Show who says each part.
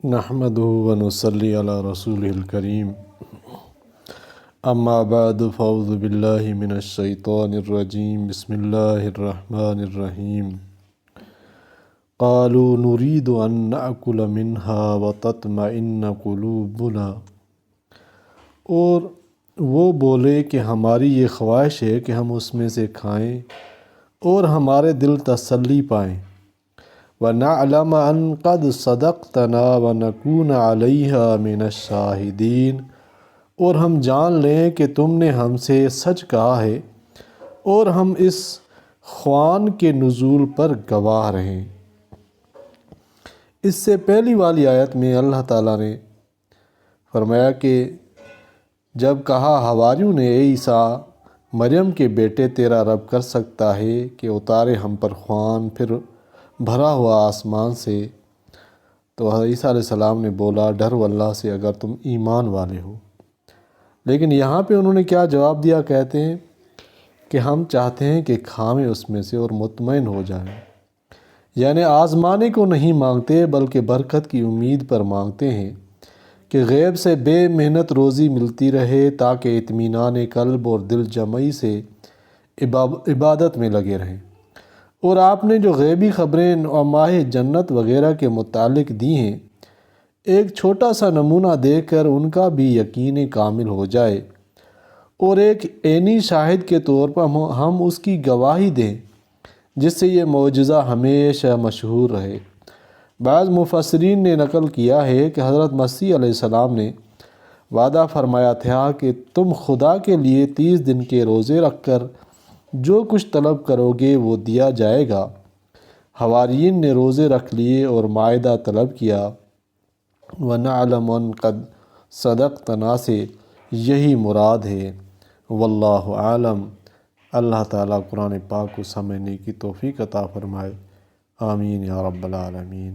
Speaker 1: نحمدہ و نصلی علی رسولہ الکریم اما بعد فاعوذ باللہ من الشیطان الرجیم بسم اللہ الرحمن الرحیم قالوا نريد ان نأکل منها وتطمئن قلوبنا، اور وہ بولے کہ ہماری یہ خواہش ہے کہ ہم اس میں سے کھائیں اور ہمارے دل تسلی پائیں، وَنَعْلَمَ أَن قَدْ صَدَقْتَنَا وَنَكُونَ عَلَيْهَا مِنَ الشَّاهِدِينَ، اور ہم جان لیں کہ تم نے ہم سے سچ کہا ہے اور ہم اس خوان کے نزول پر گواہ رہیں۔ اس سے پہلی والی آیت میں اللہ تعالیٰ نے فرمایا کہ جب کہا حواریوں نے، اے عیسیٰ مریم کے بیٹے، تیرا رب کر سکتا ہے کہ اتارے ہم پر خوان پھر بھرا ہوا آسمان سے، تو عیسیٰ علیہ السلام نے بولا، ڈرو اللہ سے اگر تم ایمان والے ہو۔ لیکن یہاں پہ انہوں نے کیا جواب دیا؟ کہتے ہیں کہ ہم چاہتے ہیں کہ کھاویں اس میں سے اور مطمئن ہو جائیں، یعنی آزمانے کو نہیں مانگتے بلکہ برکت کی امید پر مانگتے ہیں کہ غیب سے بے محنت روزی ملتی رہے تاکہ اطمینان قلب اور دل جمعی سے عبادت میں لگے رہیں۔ اور آپ نے جو غیبی خبریں ماہ جنت وغیرہ کے متعلق دی ہیں، ایک چھوٹا سا نمونہ دے کر ان کا بھی یقین کامل ہو جائے اور ایک عینی شاہد کے طور پر ہم اس کی گواہی دیں، جس سے یہ معجزہ ہمیشہ مشہور رہے۔ بعض مفسرین نے نقل کیا ہے کہ حضرت مسیح علیہ السلام نے وعدہ فرمایا تھا کہ تم خدا کے لیے 30 دن کے روزے رکھ کر جو کچھ طلب کرو گے وہ دیا جائے گا۔ حواریین نے روزے رکھ لیے اور مائدہ طلب کیا۔ وَنَعْلَمُ أَن قَدْ صَدَقْتَنَا سے یہی مراد ہے، واللہ عالم۔ اللہ تعالیٰ قرآن پاک کو سمجھنے کی توفیق عطا فرمائے، آمین یا رب العالمین۔